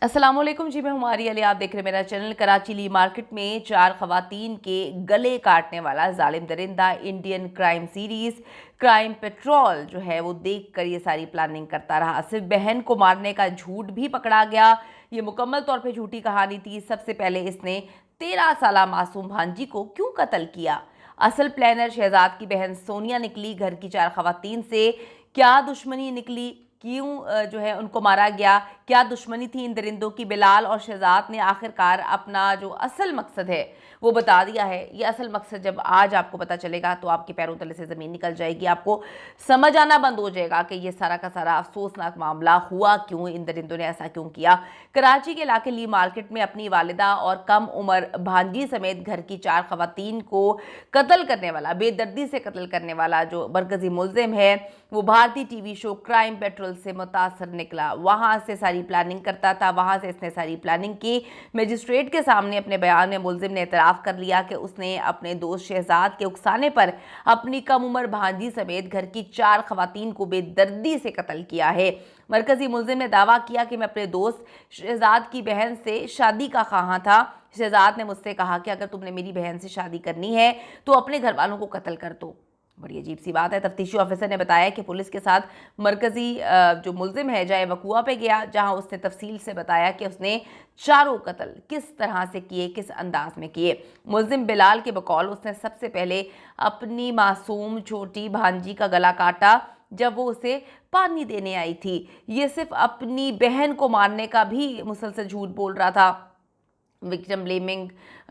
अस्सलामुअलैकुम जी, मैं हूं अली। आप देख रहे हैं मेरा चैनल। कराची ली मार्केट में 4 खवातीन के गले काटने वाला जालिम दरिंदा Indian crime series crime patrol जो है वो देखकर ये सारी प्लानिंग करता रहा। सिर्फ बहन को मारने का झूठ भी पकड़ा गया। ये मुकम्मल तौर पे झूठी कहानी थी। सबसे पहले इसने 13 साला मासूम भांजी को क्यों कत्ल किया? असल प्लानर शहजाद की बहन सोनिया निकली। घर की 4 खवातीन से क्या दुश्मनी निकली, क्यों जो है उनको मारा गया, क्या दुश्मनी थी इन दरिंदों की? बिलाल और शहजाद ने आखिरकार अपना जो असल मकसद है वो बता दिया है। ये असल मकसद जब आज आपको पता चलेगा तो आपके पैरों तले से ज़मीन निकल जाएगी। आपको समझ आना बंद हो जाएगा कि ये सारा का सारा अफसोसनाक मामला हुआ क्यों, इन दरिंदों ने ऐसा क्यों किया। कराची के इलाके ली मार्केट में अपनी वालिदा और कम उम्र भांजी समेत घर की 4 खवातीन को कत्ल करने वाला, बेदर्दी से कत्ल करने वाला जो मरकजी मुलजिम है वो भारतीय टीवी शो क्राइम पेट्रोल से मुतासर निकला। वहां से सारी प्लानिंग करता था, वहां से इसने सारी प्लानिंग की। मजिस्ट्रेट के सामने अपने बयान में मुलजिम ने एतराफ़ कर लिया कि उसने अपने दोस्त शहजाद के उकसाने पर अपनी कम उम्र भांजी समेत घर की 4 खवातीन को बेदर्दी से कत्ल किया है। मरकजी मुलजिम ने दावा किया कि मैं अपने दोस्त शहजाद की बहन से शादी का ख्वाह था। शहजाद ने मुझसे कहा कि अगर तुमने मेरी बहन से शादी करनी है तो अपने घर वालों को कत्ल कर दो। बड़ी अजीब सी बात है। तफ्तीशी ऑफिसर ने बताया कि पुलिस के साथ मरकजी जो मुलजिम है जाए वकुआ पे गया, जहां उसने तफसील से बताया कि उसने चारों कत्ल किस तरह से किए, किस अंदाज में किए। मुलजिम बिलाल के बकौल उसने सबसे पहले अपनी मासूम छोटी भांजी का गला काटा जब वो उसे पानी देने आई थी। ये सिर्फ अपनी बहन को मारने का भी मुसलसल झूठ बोल रहा था। विक्टिम ब्लेमिंग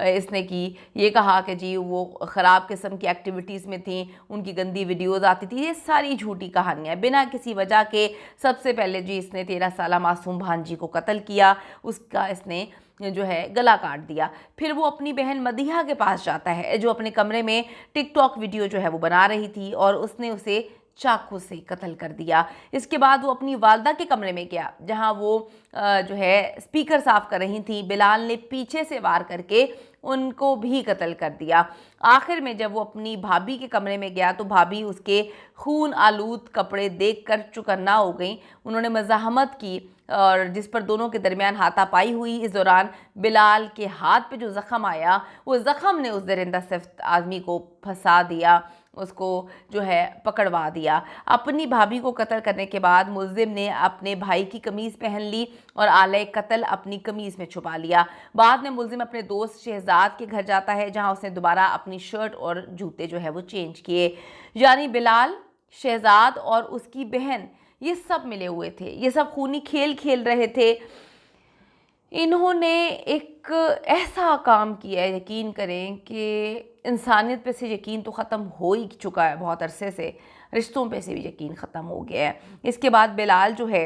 इसने की। ये कहा कि जी वो ख़राब किस्म की एक्टिविटीज़ में थी, उनकी गंदी वीडियोज़ आती थी। ये सारी झूठी कहानियाँ बिना किसी वजह के। सबसे पहले जी इसने 13 साला मासूम भांजी को कत्ल किया, उसका इसने जो है गला काट दिया। फिर वो अपनी बहन मदीहा के पास जाता है जो अपने कमरे में टिकटॉक वीडियो जो है वो बना रही थी, और उसने उसे चाकू से कत्ल कर दिया। इसके बाद वो अपनी वालदा के कमरे में गया जहां वो जो है स्पीकर साफ कर रही थी। बिलाल ने पीछे से वार करके उनको भी कत्ल कर दिया। आखिर में जब वो अपनी भाभी के कमरे में गया तो भाभी उसके खून आलूद कपड़े देखकर चौकन्ना हो गई। उन्होंने मज़ाहमत की और जिस पर दोनों के दरमियान हाथापाई हुई। इस दौरान बिलाल के हाथ पे जो ज़ख़म आया वो ज़ख़म ने उस दरिंदा सिफ्त आदमी को फंसा दिया, उसको जो है पकड़वा दिया। अपनी भाभी को कत्ल करने के बाद मुलजिम ने अपने भाई की कमीज़ पहन ली और आले कत्ल अपनी कमीज़ में छुपा लिया। बाद में मुलजिम अपने दोस्त शहजाद के घर जाता है जहां उसने दोबारा अपनी शर्ट और जूते जो है वो चेंज किए। यानी बिलाल, शहजाद और उसकी बहन ये सब मिले हुए थे, ये सब खूनी खेल खेल रहे थे। इन्होंने एक ऐसा काम किया है, यकीन करें कि इंसानियत पे से यकीन तो ख़त्म हो ही चुका है बहुत अरसे से, रिश्तों पे से भी यकीन ख़त्म हो गया है। इसके बाद बिलाल जो है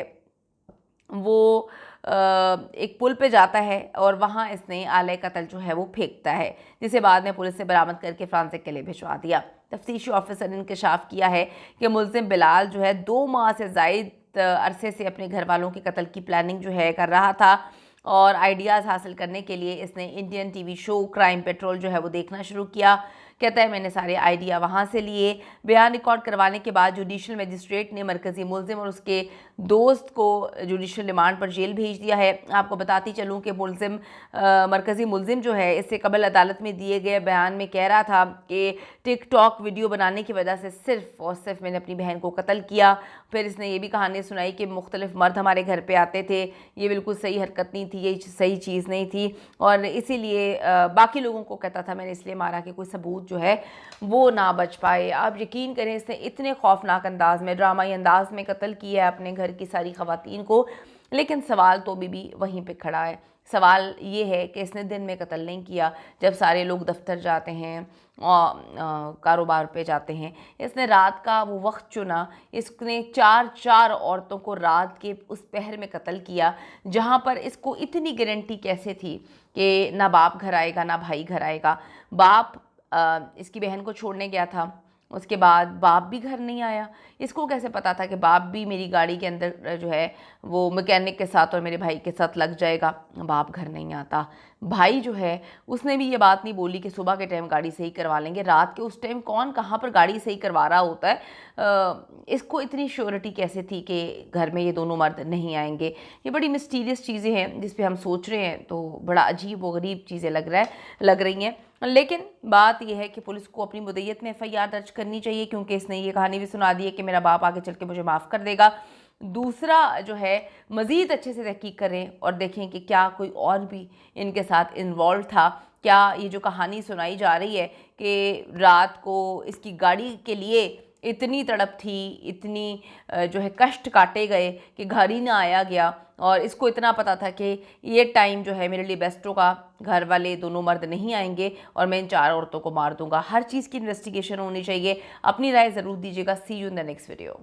वो एक पुल पे जाता है और वहाँ इसने आले कत्ल जो है वो फेंकता है, जिसे बाद में पुलिस से बरामद करके फ्रांसिक के लिए भिजवा दिया। तफ्तीशी ऑफिसर ने इंकशाफ किया है कि मुलजिम बिलाल जो है 2 माह से ज़ायद अरसे से अपने घर वालों के कत्ल की प्लानिंग जो है कर रहा था, और आइडियाज़ हासिल करने के लिए इसने Indian TV show crime patrol जो है वो देखना शुरू किया। कहता है मैंने सारे आइडिया वहाँ से लिए। बयान रिकॉर्ड करवाने के बाद जुडिशल मजिस्ट्रेट ने मरकज़ी मुलजिम और उसके दोस्त को जुडिशल रिमांड पर जेल भेज दिया है। आपको बताती चलूँ कि मरकज़ी मुलजिम जो है इससे कबल अदालत में दिए गए बयान में कह रहा था कि टिकटॉक वीडियो बनाने की वजह से सिर्फ़ और सिर्फ मैंने अपनी बहन को कत्ल किया। फिर इसने ये भी कहानी सुनाई कि मुख्तलिफ मर्द हमारे घर पर आते थे, ये बिल्कुल सही हरकत नहीं थी, ये सही चीज़ नहीं थी, और इसीलिए बाकी लोगों को कहता था मैंने इसलिए मारा कि कोई सबूत जो है वो ना बच पाए। आप यकीन करें इसने इतने खौफनाक अंदाज में, ड्रामाई अंदाज में कत्ल किया है अपने घर की सारी खवातीन को। लेकिन सवाल तो भी वहीं पे खड़ा है। सवाल ये है कि इसने दिन में कत्ल नहीं किया जब सारे लोग दफ्तर जाते हैं और कारोबार पे जाते हैं। इसने रात का वो वक्त चुना। इसने 4 औरतों को रात के उस पहर में कत्ल किया जहाँ पर इसको इतनी गारंटी कैसे थी कि ना बाप घर आएगा ना भाई घर आएगा। बाप इसकी बहन को छोड़ने गया था, उसके बाद बाप भी घर नहीं आया। इसको कैसे पता था कि बाप भी मेरी गाड़ी के अंदर जो है वो मैकेनिक के साथ और मेरे भाई के साथ लग जाएगा? बाप घर नहीं आता। भाई जो है उसने भी ये बात नहीं बोली कि सुबह के टाइम गाड़ी सही करवा लेंगे। रात के उस टाइम कौन कहाँ पर गाड़ी सही करवा रहा होता है? इसको इतनी श्योरिटी कैसे थी कि घर में ये दोनों मर्द नहीं आएंगे? ये बड़ी मिस्टीरियस चीज़ें हैं जिस पे हम सोच रहे हैं तो बड़ा अजीब व गरीब चीज़ें लग रही हैं। लेकिन बात यह है कि पुलिस को अपनी मुद्दत में एफआईआर दर्ज करनी चाहिए, क्योंकि इसने ये कहानी भी सुना दी है कि मेरा बाप आगे चल के मुझे माफ़ कर देगा। दूसरा जो है, मज़ीद अच्छे से तहकीक करें और देखें कि क्या कोई और भी इनके साथ इन्वॉल्व था। क्या ये जो कहानी सुनाई जा रही है कि रात को इसकी गाड़ी के लिए इतनी तड़प थी, इतनी जो है कष्ट काटे गए कि घर ही ना आया गया, और इसको इतना पता था कि ये टाइम जो है मेरे लिए बेस्ट होगा, घर वाले दोनों मर्द नहीं आएंगे और मैं इन 4 औरतों को मार दूंगा। हर चीज़ की इन्वेस्टिगेशन होनी चाहिए। अपनी राय ज़रूर दीजिएगा। See you in the next video.